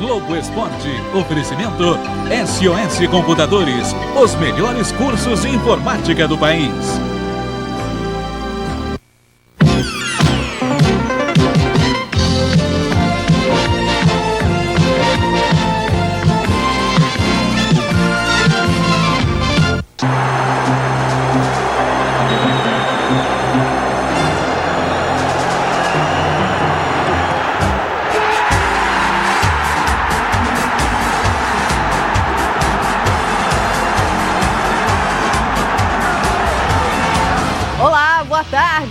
Globo Esporte. Oferecimento SOS Computadores, os melhores cursos de informática do país.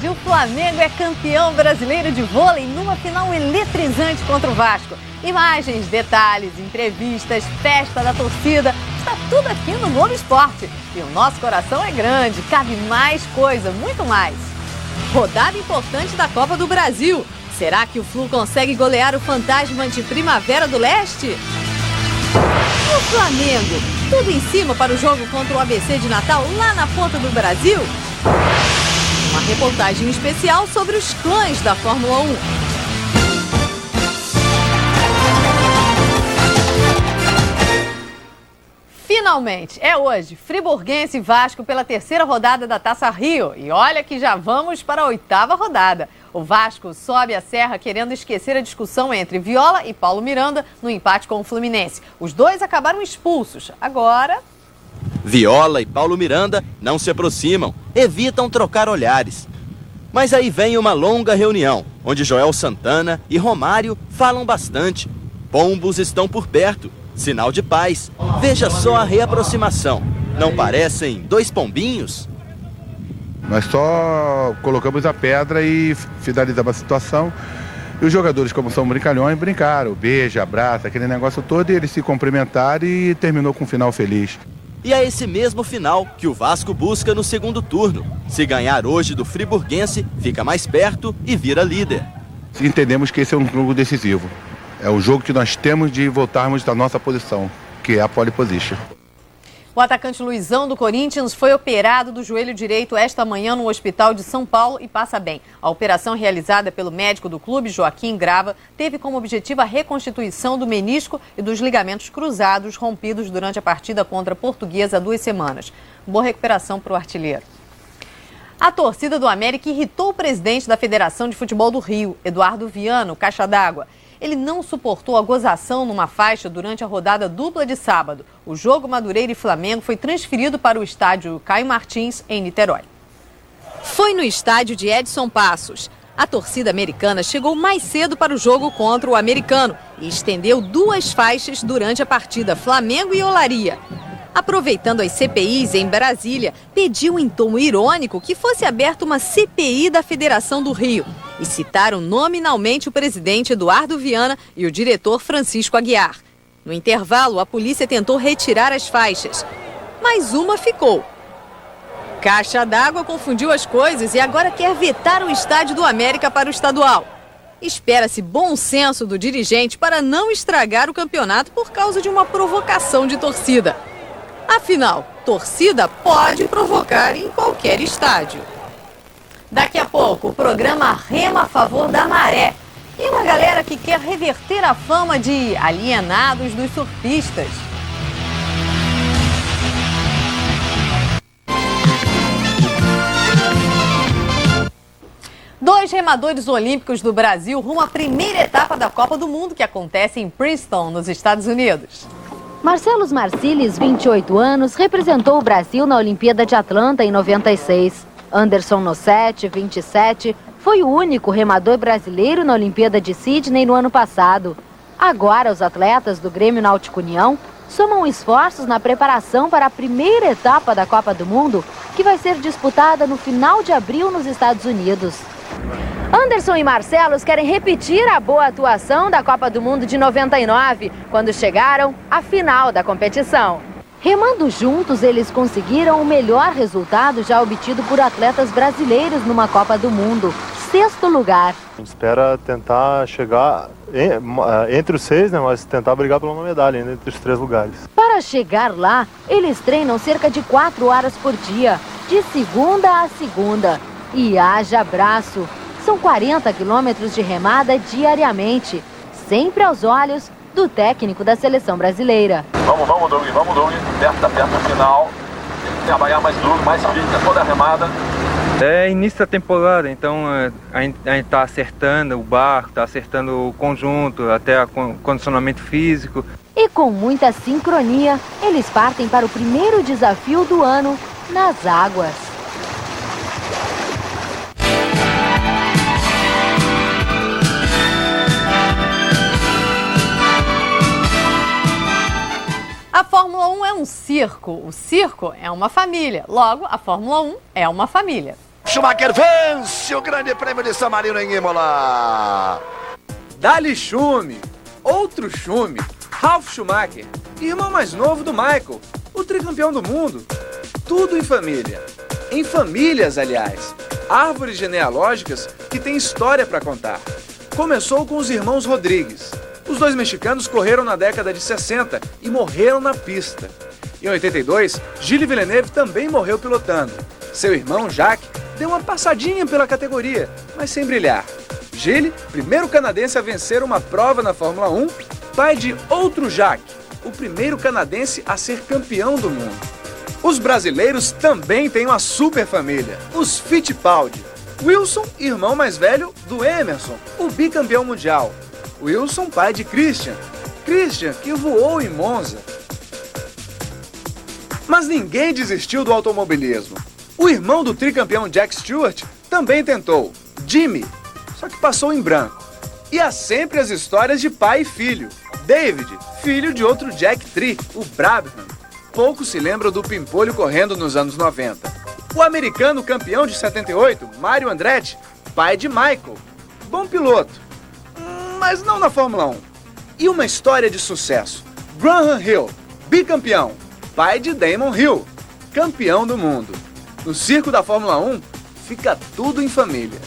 O Flamengo é campeão brasileiro de vôlei numa final eletrizante contra o Vasco. Imagens, detalhes, entrevistas, festa da torcida, está tudo aqui no Globo Esporte. E o nosso coração é grande, cabe mais coisa, muito mais. Rodada importante da Copa do Brasil. Será que o Flu consegue golear o fantasma de Primavera do Leste? O Flamengo, tudo em cima para o jogo contra o ABC de Natal lá na ponta do Brasil? Uma reportagem especial sobre os clãs da Fórmula 1. Finalmente, é hoje, Friburguense e Vasco pela terceira rodada da Taça Rio. E olha que já vamos para a oitava rodada. O Vasco sobe a serra querendo esquecer a discussão entre Viola e Paulo Miranda no empate com o Fluminense. Os dois acabaram expulsos. Agora... Viola e Paulo Miranda não se aproximam, evitam trocar olhares. Mas aí vem uma longa reunião, onde Joel Santana e Romário falam bastante. Pombos estão por perto, sinal de paz. Veja só a reaproximação. Não parecem dois pombinhos? Nós só colocamos a pedra e finalizamos a situação. E os jogadores, como são brincalhões, brincaram. Beijo, abraço, aquele negócio todo, e eles se cumprimentaram e terminou com um final feliz. E é esse mesmo final que o Vasco busca no segundo turno. Se ganhar hoje do Friburguense, fica mais perto e vira líder. Entendemos que esse é um jogo decisivo. É o jogo que nós temos de voltarmos da nossa posição, que é a pole position. O atacante Luizão do Corinthians foi operado do joelho direito esta manhã no hospital de São Paulo e passa bem. A operação realizada pelo médico do clube, Joaquim Grava, teve como objetivo a reconstituição do menisco e dos ligamentos cruzados rompidos durante a partida contra a Portuguesa há 2 semanas. Boa recuperação para o artilheiro. A torcida do América irritou o presidente da Federação de Futebol do Rio, Eduardo Viana, o caixa d'água. Ele não suportou a gozação numa faixa durante a rodada dupla de sábado. O jogo Madureira e Flamengo foi transferido para o estádio Caio Martins, em Niterói. Foi no estádio de Edson Passos. A torcida americana chegou mais cedo para o jogo contra o americano e estendeu 2 faixas durante a partida Flamengo e Olaria. Aproveitando as CPIs em Brasília, pediu em tom irônico que fosse aberta uma CPI da Federação do Rio e citaram nominalmente o presidente Eduardo Viana e o diretor Francisco Aguiar. No intervalo, a polícia tentou retirar as faixas, mas uma ficou. Caixa d'Água confundiu as coisas e agora quer vetar o estádio do América para o estadual. Espera-se bom senso do dirigente para não estragar o campeonato por causa de uma provocação de torcida. Afinal, torcida pode provocar em qualquer estádio. Daqui a pouco, o programa rema a favor da maré. E uma galera que quer reverter a fama de alienados dos surfistas. Dois remadores olímpicos do Brasil rumo à primeira etapa da Copa do Mundo, que acontece em Princeton, nos Estados Unidos. Marcellus Marsilis, 28 anos, representou o Brasil na Olimpíada de Atlanta em 96. Anderson Nossetti, 27, foi o único remador brasileiro na Olimpíada de Sydney no ano passado. Agora, os atletas do Grêmio Náutico União somam esforços na preparação para a primeira etapa da Copa do Mundo, que vai ser disputada no final de abril nos Estados Unidos. Anderson e Marcellus querem repetir a boa atuação da Copa do Mundo de 99, quando chegaram à final da competição. Remando juntos, eles conseguiram o melhor resultado já obtido por atletas brasileiros numa Copa do Mundo, 6º lugar. A gente espera tentar chegar entre os 6, né, mas tentar brigar por uma medalha ainda entre os 3 lugares. Para chegar lá, eles treinam cerca de 4 horas por dia, de segunda a segunda. E haja braço. São 40 quilômetros de remada diariamente, sempre aos olhos do técnico da seleção brasileira. Vamos, Doug, aperta o final. Tem que trabalhar mais duro, mais firme, toda a remada. É início da temporada, então a gente está acertando o barco, está acertando o conjunto, até o condicionamento físico. E com muita sincronia, eles partem para o primeiro desafio do ano nas águas. A Fórmula 1 é um circo, o circo é uma família, logo a Fórmula 1 é uma família. Schumacher vence o Grande Prêmio de San Marino em Imola. Dali Schumi, outro Schumi, Ralf Schumacher, irmão mais novo do Michael, o tricampeão do mundo. Tudo em família. Em famílias, aliás. Árvores genealógicas que têm história para contar. Começou com os irmãos Rodrigues. Os dois mexicanos correram na década de 60 e morreram na pista. Em 82, Gilles Villeneuve também morreu pilotando. Seu irmão, Jacques, deu uma passadinha pela categoria, mas sem brilhar. Gilles, primeiro canadense a vencer uma prova na Fórmula 1, pai de outro Jacques, o primeiro canadense a ser campeão do mundo. Os brasileiros também têm uma super família, os Fittipaldi. Wilson, irmão mais velho do Emerson, o bicampeão mundial. Wilson, pai de Christian, que voou em Monza. Mas ninguém desistiu do automobilismo. O irmão do tricampeão Jack Stewart também tentou, Jimmy, só que passou em branco. E há sempre as histórias de pai e filho. David, filho de outro Jack Tree, o Brabham. Pouco se lembram do pimpolho correndo nos anos 90. O americano campeão de 78, Mario Andretti, pai de Michael. Bom piloto, mas não na Fórmula 1. E uma história de sucesso. Graham Hill, bicampeão, pai de Damon Hill, campeão do mundo. No circo da Fórmula 1, fica tudo em família.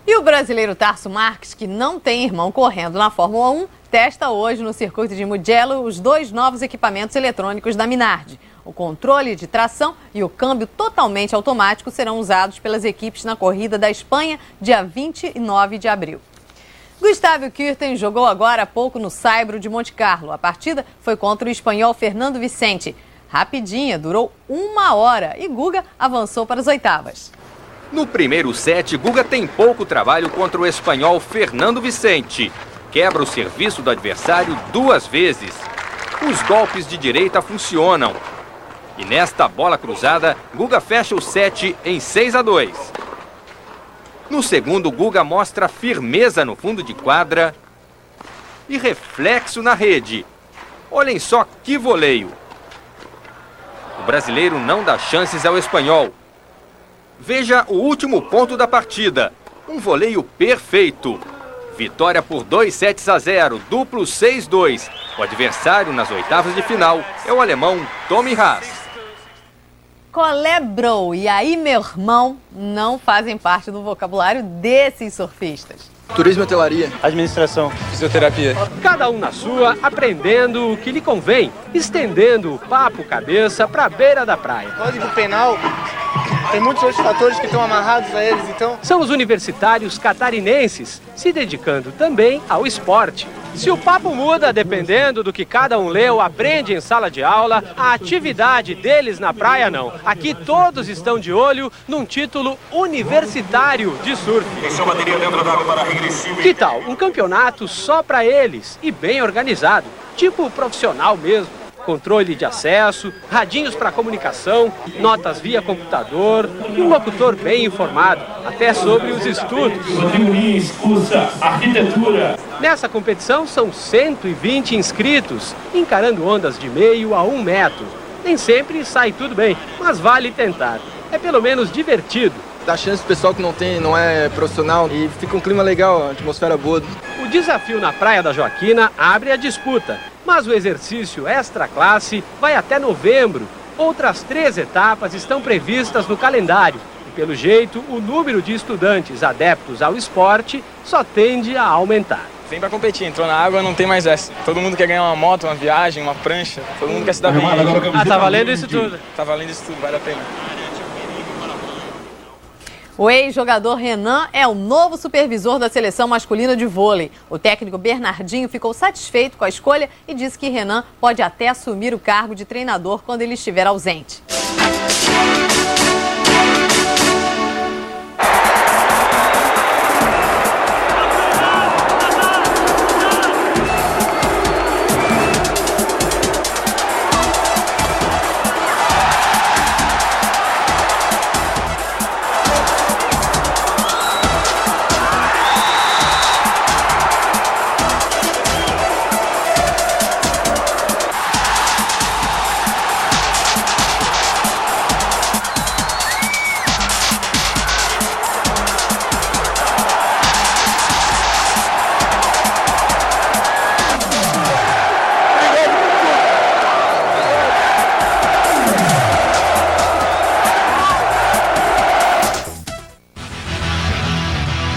E o brasileiro Tarso Marques, que não tem irmão correndo na Fórmula 1, testa hoje no circuito de Mugello os dois novos equipamentos eletrônicos da Minardi. O controle de tração e o câmbio totalmente automático serão usados pelas equipes na corrida da Espanha, dia 29 de abril. Gustavo Kuerten jogou agora há pouco no Saibro de Monte Carlo. A partida foi contra o espanhol Fernando Vicente. Rapidinha, durou 1 hora e Guga avançou para as oitavas. No primeiro set, Guga tem pouco trabalho contra o espanhol Fernando Vicente. Quebra o serviço do adversário 2 vezes. Os golpes de direita funcionam. E nesta bola cruzada, Guga fecha o set em 6-2. No segundo, Guga mostra firmeza no fundo de quadra e reflexo na rede. Olhem só que voleio. O brasileiro não dá chances ao espanhol. Veja o último ponto da partida. Um voleio perfeito. Vitória por 2-0, duplo 6-2. O adversário nas oitavas de final é o alemão Tommy Haas. Colé bro e aí meu irmão não fazem parte do vocabulário desses surfistas. Turismo e hotelaria. Administração. Fisioterapia. Cada um na sua, aprendendo o que lhe convém, estendendo o papo cabeça para a beira da praia. Código penal, tem muitos outros fatores que estão amarrados a eles, então... São os universitários catarinenses, se dedicando também ao esporte. Se o papo muda dependendo do que cada um lê ou aprende em sala de aula, a atividade deles na praia não. Aqui todos estão de olho num título universitário de surf. Que tal um campeonato só para eles e bem organizado, tipo profissional mesmo? Controle de acesso, radinhos para comunicação, notas via computador e um locutor bem informado, até sobre os estudos. Arquitetura. Nessa competição são 120 inscritos, encarando ondas de meio a 1 metro. Nem sempre sai tudo bem, mas vale tentar. É pelo menos divertido. Dá chance pro pessoal que não é profissional e fica um clima legal, uma atmosfera boa. O desafio na Praia da Joaquina abre a disputa, mas o exercício extra classe vai até novembro. Outras 3 etapas estão previstas no calendário e, pelo jeito, o número de estudantes adeptos ao esporte só tende a aumentar. Vem pra competir, entrou na água, não tem mais essa. Todo mundo quer ganhar uma moto, uma viagem, uma prancha, todo mundo quer se dar bem. Ah, tá valendo isso tudo? Tá valendo isso tudo, vale a pena. O ex-jogador Renan é o novo supervisor da seleção masculina de vôlei. O técnico Bernardinho ficou satisfeito com a escolha e disse que Renan pode até assumir o cargo de treinador quando ele estiver ausente.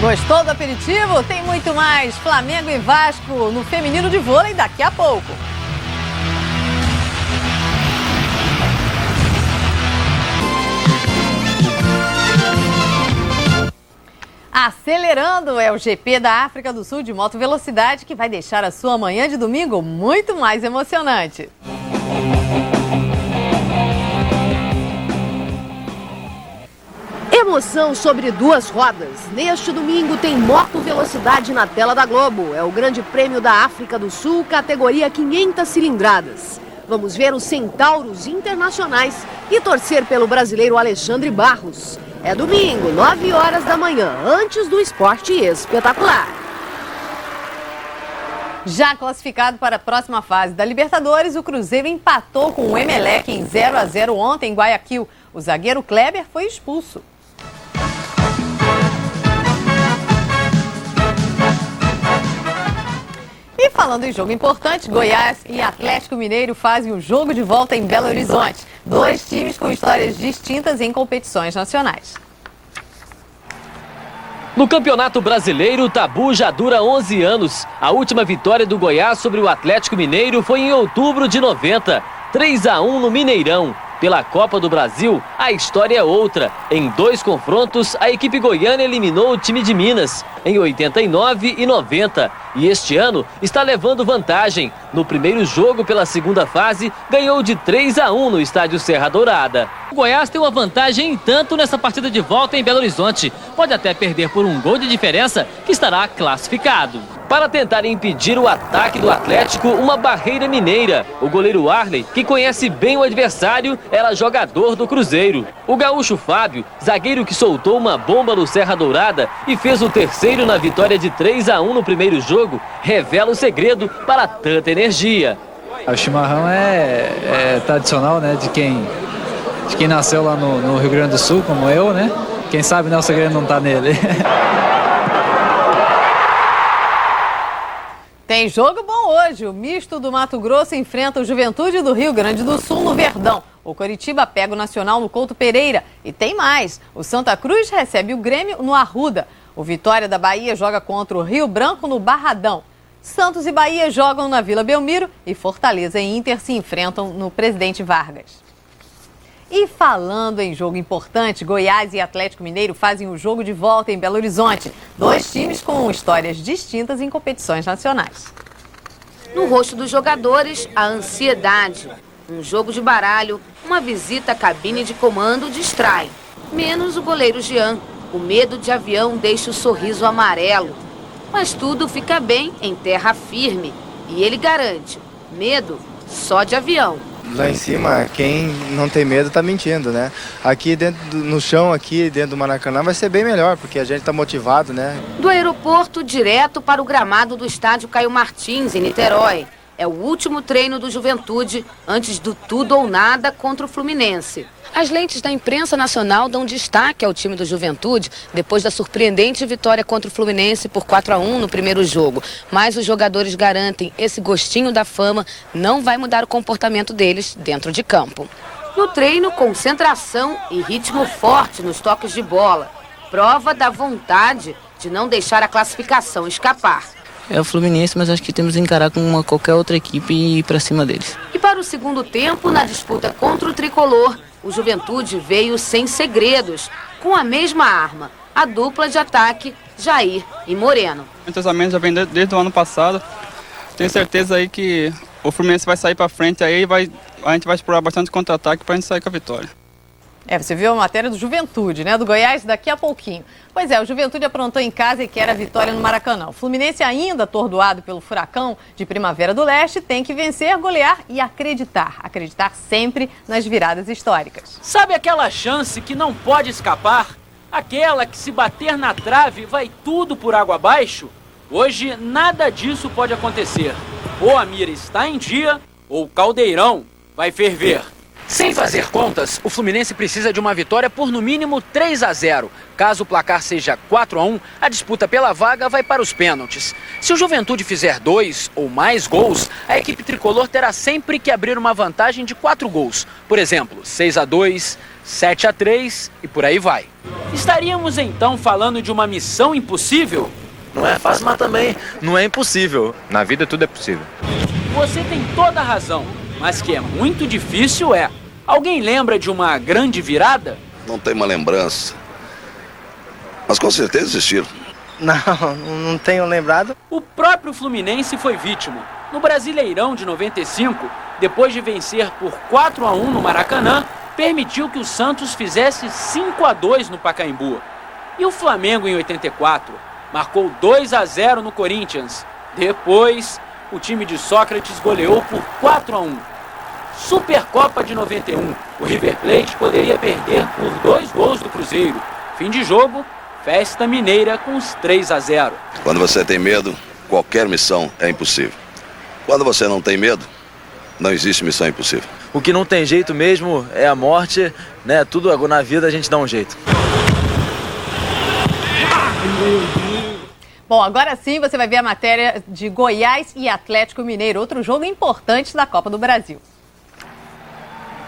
Gostou do aperitivo? Tem muito mais. Flamengo e Vasco no feminino de vôlei daqui a pouco. Acelerando é o GP da África do Sul de moto velocidade que vai deixar a sua manhã de domingo muito mais emocionante. Emoção sobre duas rodas. Neste domingo tem moto velocidade na tela da Globo. É o Grande Prêmio da África do Sul, categoria 500 cilindradas. Vamos ver os centauros internacionais e torcer pelo brasileiro Alexandre Barros. É domingo, 9 horas da manhã, antes do esporte espetacular. Já classificado para a próxima fase da Libertadores, o Cruzeiro empatou com o Emelec em 0-0 ontem em Guayaquil. O zagueiro Kleber foi expulso. E falando em jogo importante, Goiás e Atlético Mineiro fazem o jogo de volta em Belo Horizonte. Dois times com histórias distintas em competições nacionais. No Campeonato Brasileiro, o tabu já dura 11 anos. A última vitória do Goiás sobre o Atlético Mineiro foi em outubro de 90, 3-1 no Mineirão. Pela Copa do Brasil, a história é outra. Em 2 confrontos, a equipe goiana eliminou o time de Minas, em 89 e 90. E este ano está levando vantagem. No primeiro jogo pela segunda fase, ganhou de 3-1 no estádio Serra Dourada. O Goiás tem uma vantagem em tanto nessa partida de volta em Belo Horizonte. Pode até perder por um gol de diferença, que estará classificado. Para tentar impedir o ataque do Atlético, uma barreira mineira. O goleiro Arley, que conhece bem o adversário, era jogador do Cruzeiro. O gaúcho Fábio, zagueiro que soltou uma bomba no Serra Dourada e fez o terceiro na vitória de 3-1 no primeiro jogo, revela o segredo para tanta energia. O chimarrão é tradicional, né, de quem nasceu lá no Rio Grande do Sul, como eu, né? Quem sabe, né, o segredo não tá nele. Tem jogo bom hoje. O misto do Mato Grosso enfrenta o Juventude do Rio Grande do Sul no Verdão. O Coritiba pega o Nacional no Couto Pereira. E tem mais. O Santa Cruz recebe o Grêmio no Arruda. O Vitória da Bahia joga contra o Rio Branco no Barradão. Santos e Bahia jogam na Vila Belmiro e Fortaleza e Inter se enfrentam no Presidente Vargas. E falando em jogo importante, Goiás e Atlético Mineiro fazem o jogo de volta em Belo Horizonte. Dois times com histórias distintas em competições nacionais. No rosto dos jogadores, a ansiedade. Um jogo de baralho, uma visita à cabine de comando distrai. Menos o goleiro Jean. O medo de avião deixa o sorriso amarelo. Mas tudo fica bem em terra firme. E ele garante, medo só de avião. Lá em cima, quem não tem medo tá mentindo, né? Aqui no chão, aqui dentro do Maracanã, vai ser bem melhor, porque a gente tá motivado, né? Do aeroporto, direto para o gramado do estádio Caio Martins, em Niterói. É o último treino do Juventude, antes do tudo ou nada contra o Fluminense. As lentes da imprensa nacional dão destaque ao time do Juventude depois da surpreendente vitória contra o Fluminense por 4-1 no primeiro jogo. Mas os jogadores garantem esse gostinho da fama não vai mudar o comportamento deles dentro de campo. No treino, concentração e ritmo forte nos toques de bola. Prova da vontade de não deixar a classificação escapar. É o Fluminense, mas acho que temos que encarar com qualquer outra equipe e ir para cima deles. E para o segundo tempo, na disputa contra o Tricolor, o Juventude veio sem segredos. com a mesma arma, a dupla de ataque Jair e Moreno. O entrosamento já vem desde o ano passado. Tenho certeza aí que o Fluminense vai sair para frente, aí a gente vai explorar bastante contra-ataque para a gente sair com a vitória. Você viu a matéria do Juventude, né? Do Goiás daqui a pouquinho. Pois é, o Juventude aprontou em casa e quer a vitória no Maracanã. O Fluminense, ainda atordoado pelo furacão de Primavera do Leste, tem que vencer, golear e acreditar. Acreditar sempre nas viradas históricas. Sabe aquela chance que não pode escapar? Aquela que, se bater na trave, vai tudo por água abaixo? Hoje, nada disso pode acontecer. Ou a mira está em dia, ou o caldeirão vai ferver. Sem fazer contas, o Fluminense precisa de uma vitória por no mínimo 3-0. Caso o placar seja 4-1, a disputa pela vaga vai para os pênaltis. Se o Juventude fizer 2 ou mais gols, a equipe tricolor terá sempre que abrir uma vantagem de 4 gols. Por exemplo, 6-2, 7-3 e por aí vai. Estaríamos então falando de uma missão impossível? Não é fácil, mas também não é impossível. Na vida tudo é possível. Você tem toda a razão, mas que é muito difícil é. Alguém lembra de uma grande virada? Não tem uma lembrança, mas com certeza existiram. Não tenho lembrado. O próprio Fluminense foi vítima. No Brasileirão de 95, depois de vencer por 4-1 no Maracanã, permitiu que o Santos fizesse 5-2 no Pacaembu. E o Flamengo, em 84, marcou 2-0 no Corinthians. Depois, o time de Sócrates goleou por 4-1. Supercopa de 91. O River Plate poderia perder por 2 gols do Cruzeiro. Fim de jogo, festa mineira com os 3-0. Quando você tem medo, qualquer missão é impossível. Quando você não tem medo, não existe missão impossível. O que não tem jeito mesmo é a morte, né? Tudo na vida a gente dá um jeito. Bom, agora sim você vai ver a matéria de Goiás e Atlético Mineiro, outro jogo importante da Copa do Brasil.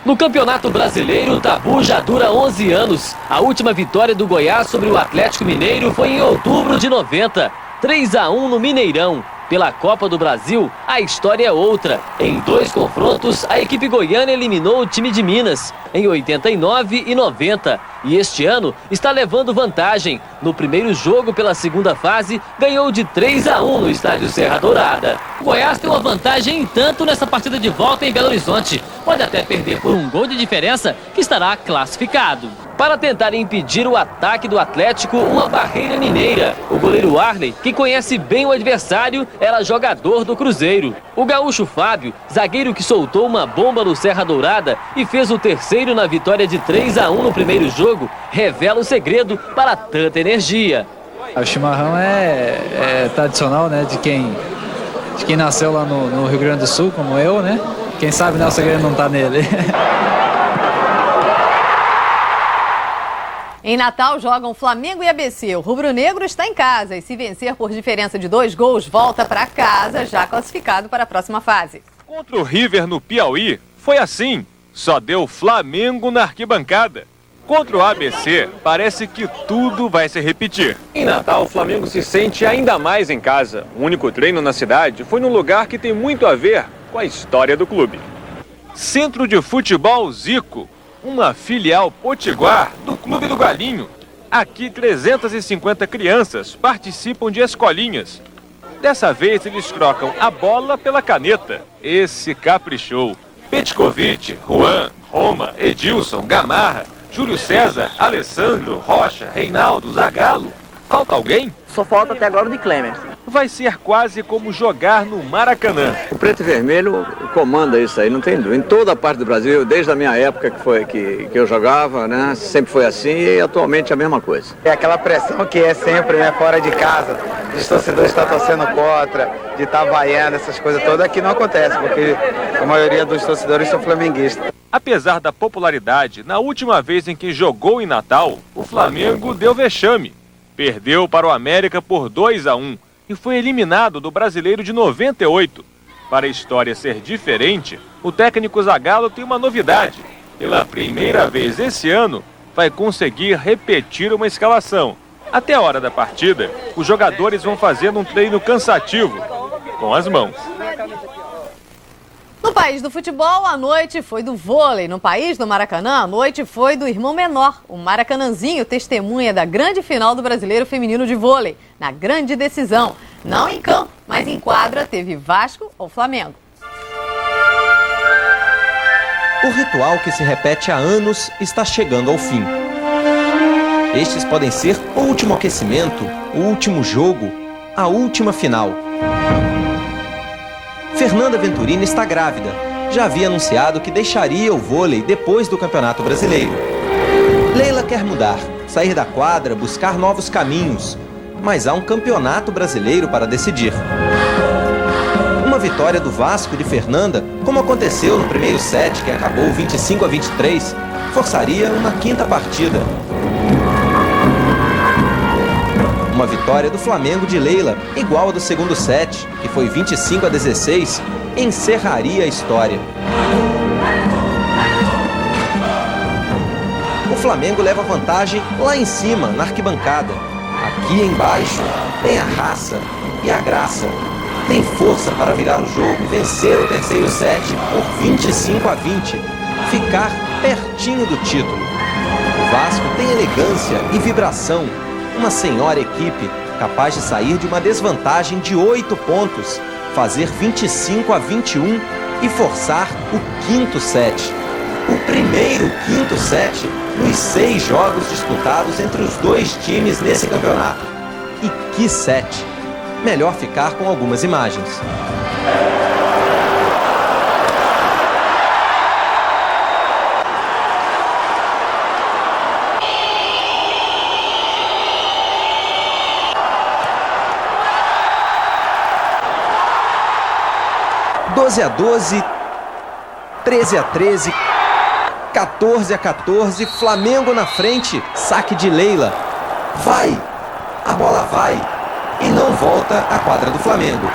No Campeonato Brasileiro, o tabu já dura 11 anos. A última vitória do Goiás sobre o Atlético Mineiro foi em outubro de 90, 3-1 no Mineirão. Pela Copa do Brasil, a história é outra. Em 2 confrontos, a equipe goiana eliminou o time de Minas, em 89 e 90. E este ano está levando vantagem. No primeiro jogo pela segunda fase, ganhou de 3-1 no estádio Serra Dourada. O Goiás tem uma vantagem em tanto nessa partida de volta em Belo Horizonte. Pode até perder por 1 gol de diferença, que estará classificado. Para tentar impedir o ataque do Atlético, uma barreira mineira. O goleiro Arley, que conhece bem o adversário, era jogador do Cruzeiro. O gaúcho Fábio, zagueiro que soltou uma bomba no Serra Dourada e fez o terceiro na vitória de 3-1 no primeiro jogo, revela o segredo para tanta energia. O chimarrão é tradicional, né, de quem nasceu lá no Rio Grande do Sul, como eu, né? Quem sabe nosso segredo não tá nele. Em Natal jogam Flamengo e ABC. O rubro-negro está em casa e, se vencer por diferença de 2 gols, volta para casa, já classificado para a próxima fase. Contra o River no Piauí, foi assim. Só deu Flamengo na arquibancada. Contra o ABC, parece que tudo vai se repetir. Em Natal, o Flamengo se sente ainda mais em casa. O único treino na cidade foi num lugar que tem muito a ver com a história do clube. Centro de Futebol Zico, uma filial potiguar do Clube do Galinho. Aqui 350 crianças participam de escolinhas. Dessa vez eles trocam a bola pela caneta. Esse caprichou. Petkovic, Juan, Roma, Edilson, Gamarra, Júlio César, Alessandro, Rocha, Reinaldo, Zagallo. Falta alguém? Só falta até agora o de Clemer. Vai ser quase como jogar no Maracanã. O preto e vermelho comanda isso aí, não tem dúvida. Em toda a parte do Brasil, desde a minha época que eu jogava, né? Sempre foi assim e atualmente é a mesma coisa. É aquela pressão que é sempre, né, fora de casa, os torcedores estão torcendo contra, de estar vaiando, essas coisas todas, aqui não acontece, porque a maioria dos torcedores são flamenguistas. Apesar da popularidade, na última vez em que jogou em Natal, o Flamengo deu vexame. Perdeu para o América por 2-1 e foi eliminado do Brasileiro de 98. Para a história ser diferente, o técnico Zagallo tem uma novidade. Pela primeira vez esse ano, vai conseguir repetir uma escalação. Até a hora da partida, os jogadores vão fazendo um treino cansativo, com as mãos. No país do futebol, a noite foi do vôlei. No país do Maracanã, a noite foi do irmão menor. O Maracanãzinho testemunha da grande final do Brasileiro Feminino de Vôlei. Na grande decisão, não em campo, mas em quadra, teve Vasco ou Flamengo. O ritual que se repete há anos está chegando ao fim. Estes podem ser o último aquecimento, o último jogo, a última final. Fernanda Venturini está grávida. Já havia anunciado que deixaria o vôlei depois do Campeonato Brasileiro. Leila quer mudar, sair da quadra, buscar novos caminhos. Mas há um Campeonato Brasileiro para decidir. Uma vitória do Vasco de Fernanda, como aconteceu no primeiro set, que acabou 25-23, forçaria uma quinta partida. Uma vitória do Flamengo de Leila, igual a do segundo set, que foi 25-16, encerraria a história. O Flamengo leva vantagem lá em cima, na arquibancada. Aqui embaixo tem a raça e a graça. Tem força para virar o jogo, vencer o terceiro set por 25-20, ficar pertinho do título. O Vasco tem elegância e vibração. Uma senhora equipe capaz de sair de uma desvantagem de 8 pontos, fazer 25-21 e forçar o quinto set. O primeiro quinto set nos 6 jogos disputados entre os dois times nesse campeonato. E que set! Melhor ficar com algumas imagens. (12 a 12, 13 a 13, 14 a 14, Flamengo na frente, saque de Leila. Vai! A bola vai! E não volta à quadra do Flamengo.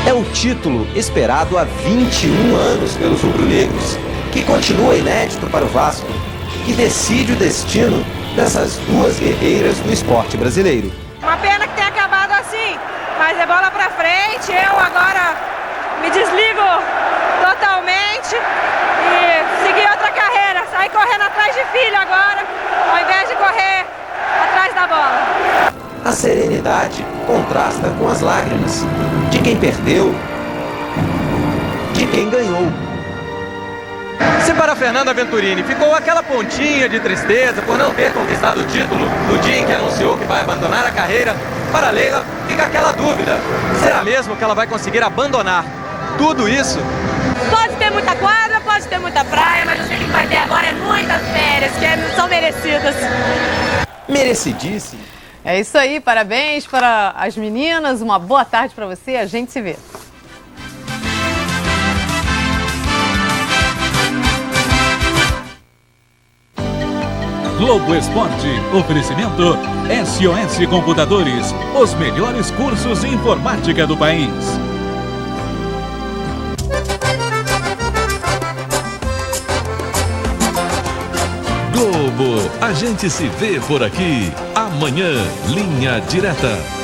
É o título esperado há 21 anos pelos rubro-negros, que continua inédito para o Vasco, que decide o destino dessas duas guerreiras do esporte brasileiro. Uma pena que tenha acabado assim, mas é bola pra frente. Eu agora me desligo totalmente e seguir outra carreira, sair correndo atrás de filho agora, ao invés de correr atrás da bola. A serenidade contrasta com as lágrimas de quem perdeu, de quem ganhou. Se para Fernanda Venturini ficou aquela pontinha de tristeza por não ter conquistado o título no dia em que anunciou que vai abandonar a carreira, para Leila fica aquela dúvida: será mesmo que ela vai conseguir abandonar tudo isso? Pode ter muita quadra, pode ter muita praia, mas eu sei que vai ter agora muitas férias, que são merecidas. Merecidíssimo. É isso aí, parabéns para as meninas, uma boa tarde para você, a gente se vê. Globo Esporte, oferecimento SOS Computadores, os melhores cursos de informática do país. Globo, a gente se vê por aqui. Amanhã, Linha Direta.